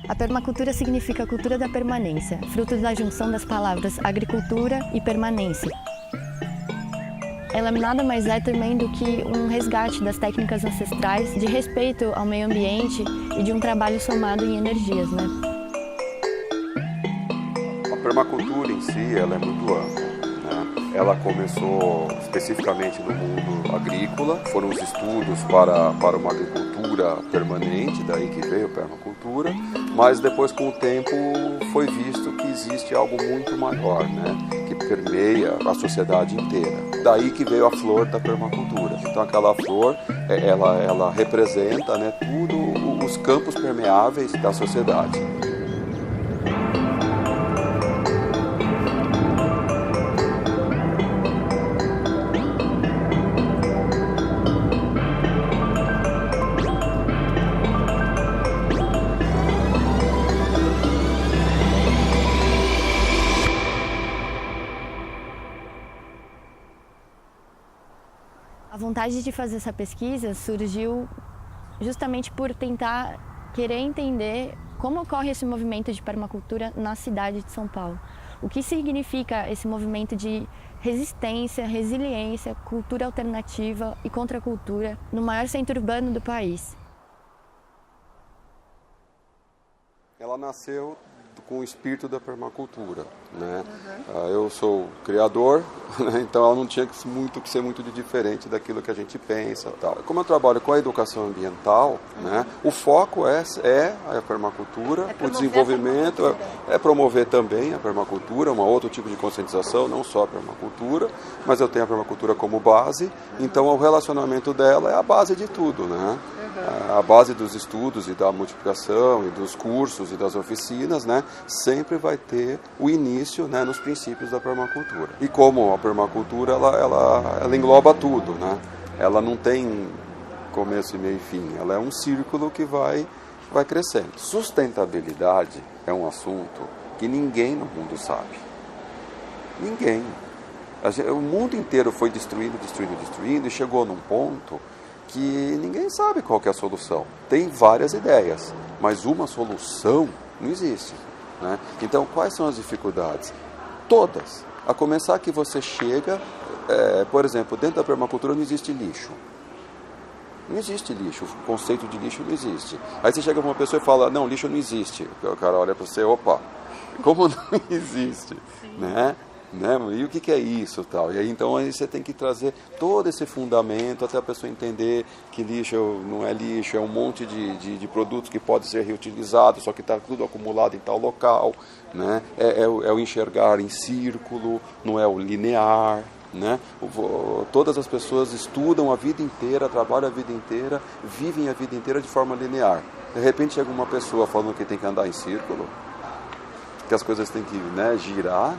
A permacultura significa a cultura da permanência, fruto da junção das palavras agricultura e permanência. Ela nada mais é também do que um resgate das técnicas ancestrais de respeito ao meio ambiente e de um trabalho somado em energias, né? A permacultura em si, ela é muito ampla, né? Ela começou especificamente no mundo agrícola, foram os estudos para uma agricultura permanente, daí que veio a permacultura, mas depois com o tempo foi visto que existe algo muito maior, né? Que permeia a sociedade inteira. Daí que veio a flor da permacultura. Então aquela flor, ela representa, né, tudo os campos permeáveis da sociedade. A vontade de fazer essa pesquisa surgiu justamente por tentar querer entender como ocorre esse movimento de permacultura na cidade de São Paulo. O que significa esse movimento de resistência, resiliência, cultura alternativa e contracultura no maior centro urbano do país. Ela nasceu com o espírito da permacultura, né? Eu sou criador, né? Então ela não tinha que ser muito diferente daquilo que a gente pensa, tal. Como eu trabalho com a educação ambiental, né? O foco é a permacultura, o desenvolvimento, é promover também a permacultura, um outro tipo de conscientização, não só a permacultura, mas eu tenho a permacultura como base, então o relacionamento dela é a base de tudo, né? A base dos estudos e da multiplicação e dos cursos e das oficinas, né, sempre vai ter o início, né, nos princípios da permacultura. E como a permacultura ela engloba tudo, né? Ela não tem começo, meio e fim, ela é um círculo que vai crescendo. Sustentabilidade é um assunto que ninguém no mundo sabe. Ninguém. O mundo inteiro foi destruindo e chegou num ponto que ninguém sabe qual que é a solução. Tem várias ideias, mas uma solução não existe, né? Então, quais são as dificuldades? Todas. A começar que você chega, por exemplo, dentro da permacultura não existe lixo. Não existe lixo, o conceito de lixo não existe. Aí você chega para uma pessoa e fala, não, lixo não existe. O cara olha para você, opa, como não existe? Né? E o que é isso? Tal? E aí, então aí você tem que trazer todo esse fundamento até a pessoa entender que lixo não é lixo, é um monte de produtos que pode ser reutilizados, só que está tudo acumulado em tal local, né? É o enxergar em círculo, não é o linear, né? Todas as pessoas estudam a vida inteira, trabalham a vida inteira, vivem a vida inteira de forma linear. De repente chega uma pessoa falando que tem que andar em círculo, que as coisas têm que, né, girar,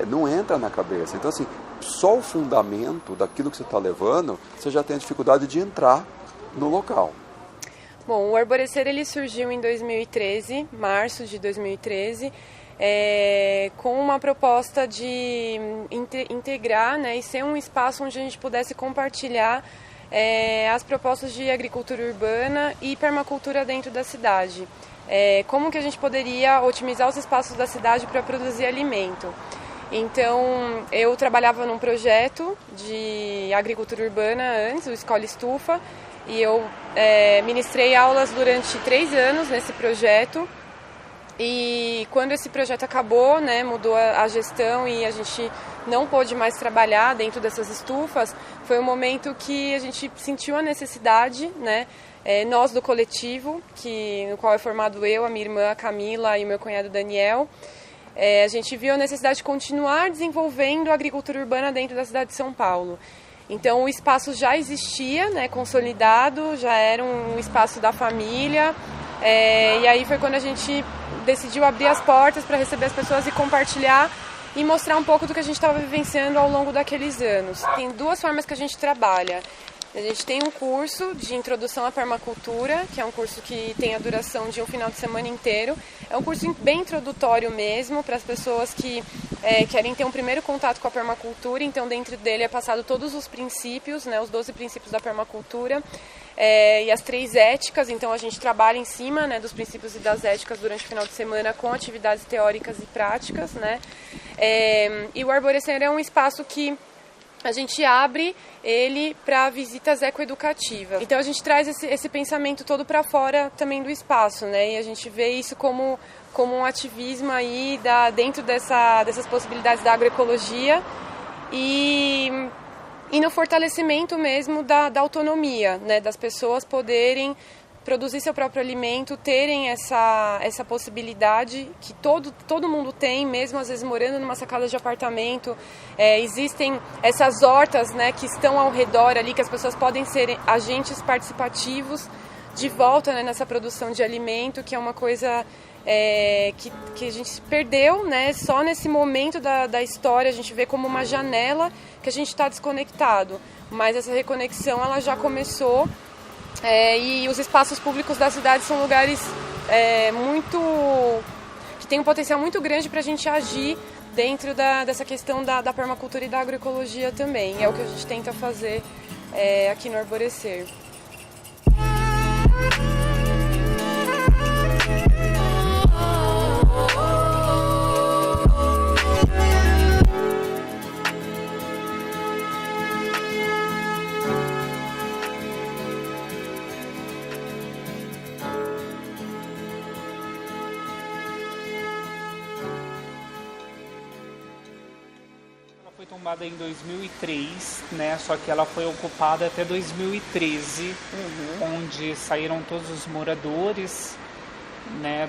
não entra na cabeça. Então, assim, só o fundamento daquilo que você está levando, você já tem a dificuldade de entrar no local. Bom, o Arborecer ele surgiu em 2013, março de 2013, com uma proposta de integrar, né, e ser um espaço onde a gente pudesse compartilhar as propostas de agricultura urbana e permacultura dentro da cidade. Como que a gente poderia otimizar os espaços da cidade para produzir alimento. Então, eu trabalhava num projeto de agricultura urbana antes, o Escola Estufa, e eu ministrei aulas durante 3 anos nesse projeto. E quando esse projeto acabou, né, mudou a gestão e a gente não pôde mais trabalhar dentro dessas estufas, foi um momento que a gente sentiu a necessidade, né, nós do coletivo, no qual é formado eu, a minha irmã a Camila e o meu cunhado Daniel, a gente viu a necessidade de continuar desenvolvendo a agricultura urbana dentro da cidade de São Paulo. Então o espaço já existia, né, consolidado, já era um espaço da família, e aí foi quando a gente decidiu abrir as portas para receber as pessoas e compartilhar e mostrar um pouco do que a gente estava vivenciando ao longo daqueles anos. Tem 2 formas que a gente trabalha. A gente tem um curso de introdução à permacultura, que é um curso que tem a duração de um final de semana inteiro. É um curso bem introdutório mesmo, para as pessoas que querem ter um primeiro contato com a permacultura. Então, dentro dele é passado todos os princípios, né, os 12 princípios da permacultura. e as 3 éticas. Então a gente trabalha em cima, né, dos princípios e das éticas durante o final de semana com atividades teóricas e práticas, né? E o Arborecer é um espaço que a gente abre ele para visitas ecoeducativas. Então a gente traz esse pensamento todo para fora também do espaço, né? E a gente vê isso como um ativismo aí dentro dessas possibilidades da agroecologia e no fortalecimento mesmo da autonomia, né? Das pessoas poderem produzir seu próprio alimento, terem essa possibilidade que todo mundo tem, mesmo às vezes morando numa sacada de apartamento. Existem essas hortas, né, que estão ao redor ali, que as pessoas podem ser agentes participativos de volta, né, nessa produção de alimento, que é uma coisa que a gente perdeu, né, só nesse momento da história. A gente vê como uma janela que a gente está desconectado, mas essa reconexão ela já começou. E os espaços públicos da cidade são lugares que têm um potencial muito grande para a gente agir dentro dessa questão da permacultura e da agroecologia também. É o que a gente tenta fazer aqui no Arborecer. Foi tombada em 2003, né? Só que ela foi ocupada até 2013, onde saíram todos os moradores, né,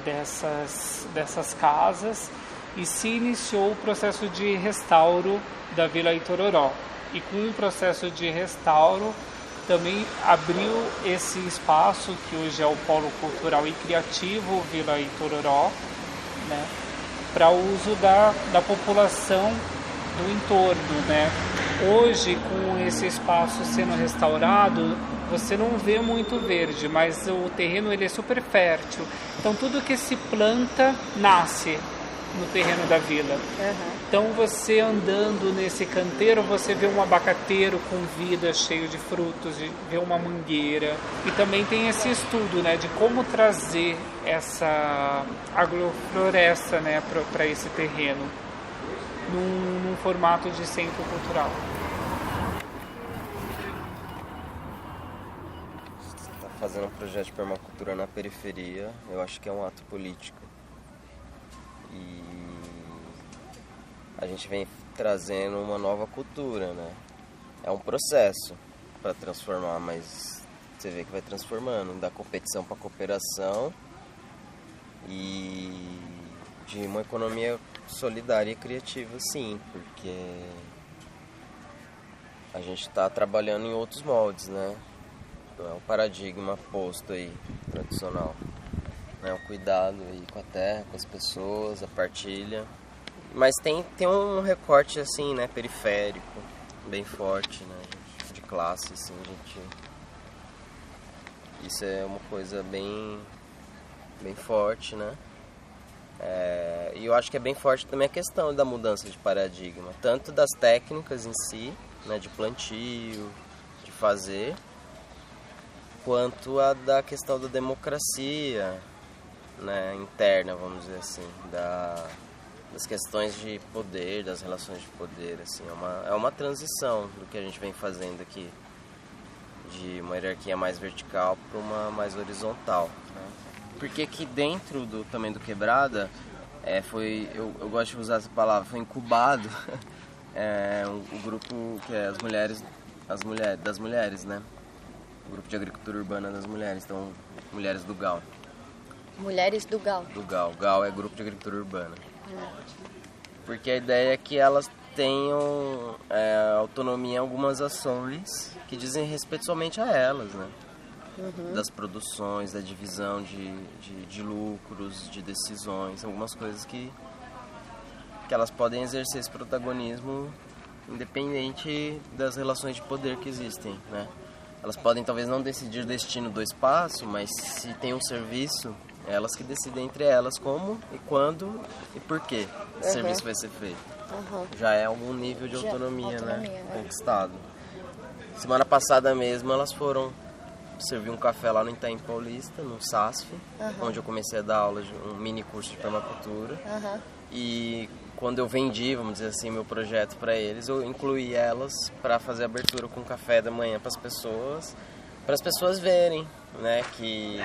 dessas casas, e se iniciou o processo de restauro da Vila Itororó. E com o processo de restauro também abriu esse espaço que hoje é o Polo Cultural e Criativo Vila Itororó, né, para uso da população do entorno, né? Hoje, com esse espaço sendo restaurado, você não vê muito verde, mas o terreno ele é super fértil. Então tudo que se planta nasce no terreno da vila. Então você andando nesse canteiro, você vê um abacateiro com vida, cheio de frutos, vê uma mangueira. E também tem esse estudo, né, de como trazer essa agrofloresta, né, para esse terreno. Num formato de centro cultural. Está fazendo um projeto de permacultura na periferia, eu acho que é um ato político. E a gente vem trazendo uma nova cultura, né? É um processo para transformar, mas você vê que vai transformando, da competição para cooperação e de uma economia solidária e criativa, sim, porque a gente está trabalhando em outros moldes, né? Não é um paradigma posto aí, tradicional. É um cuidado aí com a terra, com as pessoas, a partilha. Mas tem um recorte assim, né, periférico, bem forte, né, de classe, assim, isso é uma coisa bem forte, né? E eu acho que é bem forte também a questão da mudança de paradigma, tanto das técnicas em si, né, de plantio, de fazer, quanto a da questão da democracia, né, interna, vamos dizer assim, das questões de poder, das relações de poder, assim, é uma transição do que a gente vem fazendo aqui, de uma hierarquia mais vertical para uma mais horizontal, né? Porque aqui dentro também do Quebrada, eu gosto de usar essa palavra, foi incubado o grupo que é das mulheres, né? O grupo de agricultura urbana das mulheres, então Mulheres do GAL. Mulheres do GAL. Do GAL. GAL é Grupo de Agricultura Urbana. Porque a ideia é que elas tenham autonomia em algumas ações que dizem respeito somente a elas, né? Das produções, da divisão de lucros, de decisões, algumas coisas que elas podem exercer esse protagonismo independente das relações de poder que existem, né? Elas podem talvez não decidir o destino do espaço, mas se tem um serviço, é elas que decidem entre elas como e quando e por que esse serviço vai ser feito. Já é algum nível de autonomia, né? Conquistado. Semana passada mesmo elas foram servi um café lá no Itaim Paulista, no SASF, onde eu comecei a dar aula de um mini curso de permacultura. E quando eu vendi, vamos dizer assim, meu projeto para eles, eu incluí elas para fazer abertura com café da manhã para as pessoas verem, né, que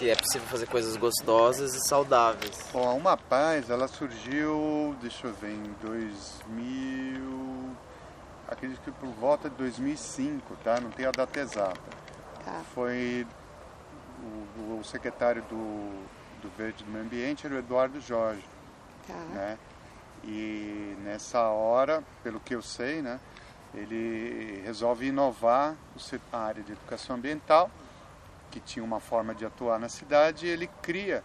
é possível fazer coisas gostosas e saudáveis. Bom, a Uma Paz, ela surgiu, deixa eu ver, em 2000, acredito que por volta de 2005, tá? Não tem a data exata. Tá. Foi o secretário do Verde do Meio Ambiente, era o Eduardo Jorge. Tá. Né? E nessa hora, pelo que eu sei, né, ele resolve inovar a área de educação ambiental, que tinha uma forma de atuar na cidade, e ele cria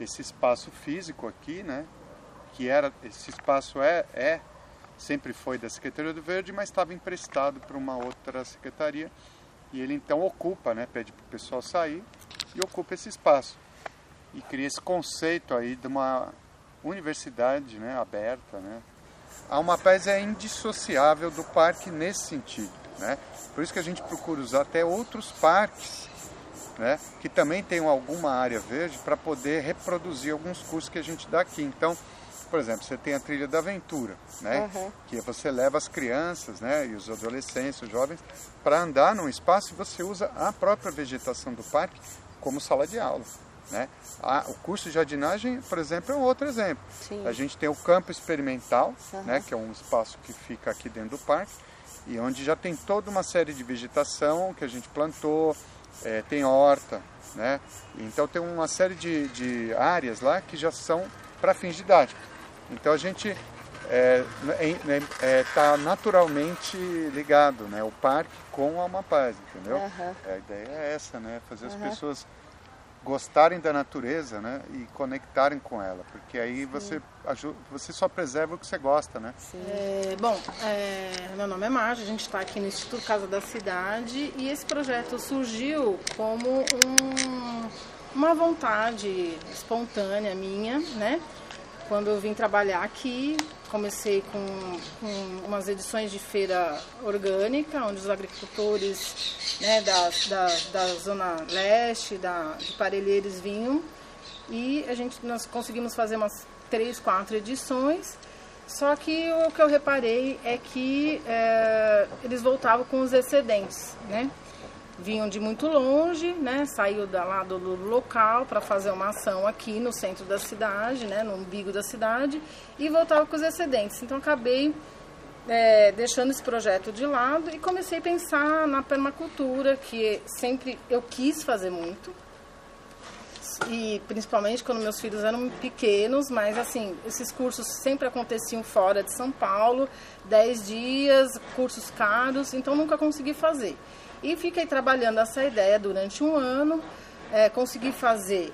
esse espaço físico aqui, né, esse espaço sempre foi da Secretaria do Verde, mas estava emprestado para uma outra secretaria, e ele então ocupa, né, pede para o pessoal sair e ocupa esse espaço e cria esse conceito aí de uma universidade, né, aberta, né. A Uma Paz é indissociável do parque nesse sentido, né? Por isso que a gente procura usar até outros parques, né, que também tenham alguma área verde para poder reproduzir alguns cursos que a gente dá aqui. Então, por exemplo, você tem a Trilha da Aventura, né, que você leva as crianças, né, e os adolescentes, os jovens, para andar num espaço e você usa a própria vegetação do parque como sala de aula. Né? O curso de jardinagem, por exemplo, é um outro exemplo. Sim. A gente tem o campo experimental, né, que é um espaço que fica aqui dentro do parque, e onde já tem toda uma série de vegetação que a gente plantou, tem horta, né? Então tem uma série de áreas lá que já são para fins didáticos. Então a gente está naturalmente ligado, né, o parque com a Uma Paz, entendeu? A ideia é essa, né, fazer as pessoas gostarem da natureza, né, e conectarem com ela, porque aí você só preserva o que você gosta, né? Meu nome é Márcia, a gente está aqui no Instituto Casa da Cidade e esse projeto surgiu como uma vontade espontânea minha, né? Quando eu vim trabalhar aqui, comecei com umas edições de feira orgânica, onde os agricultores, né, da Zona Leste, de Parelheiros vinham. E nós conseguimos fazer umas 3, 4 edições. Só que o que eu reparei é que eles voltavam com os excedentes, né? Vinham de muito longe, né? Saiu lá do local para fazer uma ação aqui no centro da cidade, né? No umbigo da cidade, e voltava com os excedentes. Então acabei deixando esse projeto de lado e comecei a pensar na permacultura, que sempre eu quis fazer muito, e principalmente quando meus filhos eram pequenos, mas assim, esses cursos sempre aconteciam fora de São Paulo, 10 dias, cursos caros, então nunca consegui fazer. E fiquei trabalhando essa ideia durante um ano, consegui fazer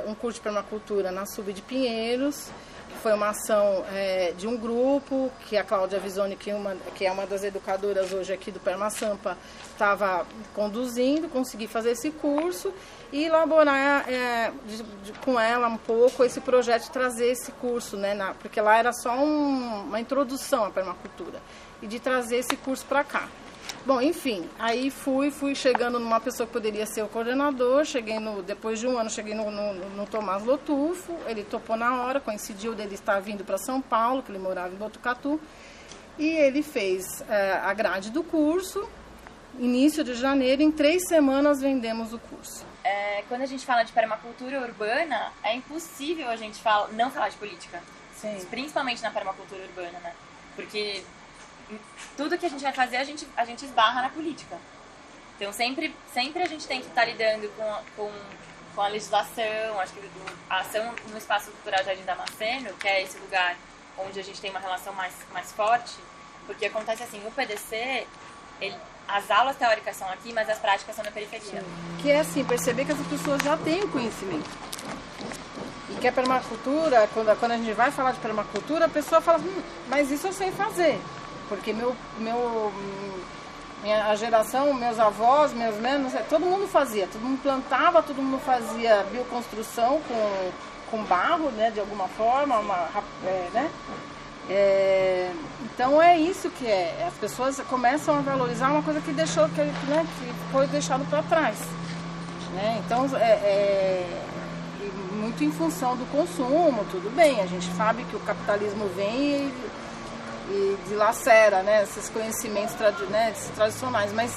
um curso de permacultura na Sub de Pinheiros. Foi uma ação de um grupo que a Cláudia Visoni, que é uma das educadoras hoje aqui do Permasampa, estava conduzindo. Consegui fazer esse curso e elaborar com ela um pouco esse projeto de trazer esse curso, né, porque lá era só uma introdução à permacultura, e de trazer esse curso para cá. Bom, enfim, aí fui chegando numa pessoa que poderia ser o coordenador, depois de um ano, cheguei no Tomás Lotufo, ele topou na hora, coincidiu dele estar vindo para São Paulo, que ele morava em Botucatu, e ele fez a grade do curso, início de janeiro, em 3 semanas vendemos o curso. Quando a gente fala de permacultura urbana, é impossível a gente não falar de política. Sim. Principalmente na permacultura urbana, né? Porque tudo que a gente vai fazer, a gente esbarra na política. Então, sempre a gente tem que estar lidando com a legislação. Acho que a ação no Espaço Cultural Jardim Damasceno, que é esse lugar onde a gente tem uma relação mais forte, porque acontece assim, o PDC, as aulas teóricas são aqui, mas as práticas são na periferia. Que é assim, perceber que as pessoas já têm o conhecimento. E que a permacultura, quando a gente vai falar de permacultura, a pessoa fala, mas isso eu sei fazer. Porque minha geração, meus avós, todo mundo fazia, todo mundo plantava, todo mundo fazia bioconstrução com barro, né, de alguma forma, né? Então é isso que é. As pessoas começam a valorizar uma coisa que foi deixado para trás. Né? Então muito em função do consumo, tudo bem. A gente sabe que o capitalismo vem e dilacera, né, esses conhecimentos tradicionais, mas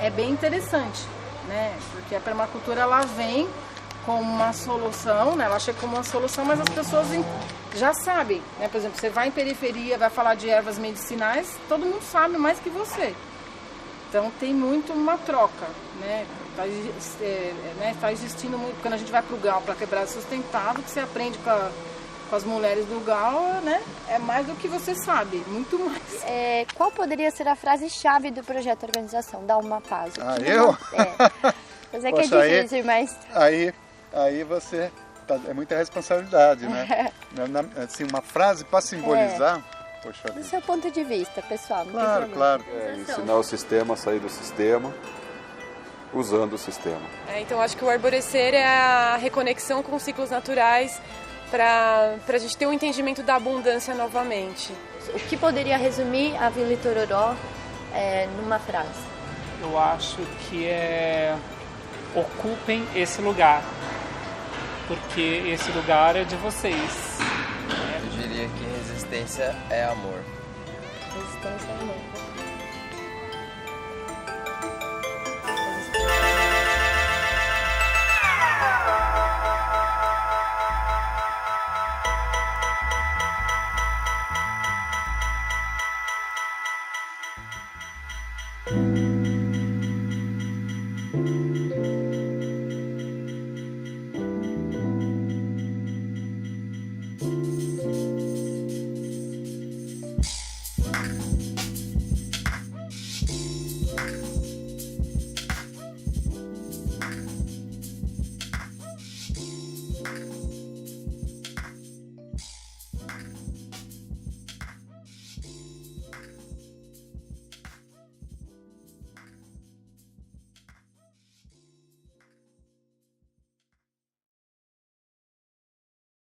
é bem interessante, né? Porque a permacultura ela vem como uma solução, né? Ela chega como uma solução, mas as pessoas já sabem, né? Por exemplo, você vai em periferia, vai falar de ervas medicinais, todo mundo sabe mais que você. Então tem muito uma troca, né? Tá existindo muito, quando a gente vai para o GAU, para Quebrada Sustentável, que você aprende com as mulheres do GAU, né? É mais do que você sabe, muito mais. Qual poderia ser a frase-chave do projeto Organização? Dá uma pausa. Eu? Eu sei que é difícil, mas... Aí você... É muita responsabilidade, né? Assim, uma frase para simbolizar... Poxa vida. Do seu ponto de vista, pessoal. Não Claro, tem claro. Ensinar o sistema a sair do sistema, usando o sistema. Então acho que o arborecer é a reconexão com os ciclos naturais para a gente ter um entendimento da abundância novamente. O que poderia resumir a Vila Itororó numa frase? Eu acho que ocupem esse lugar, porque esse lugar é de vocês. Eu diria que resistência é amor. Resistência é amor.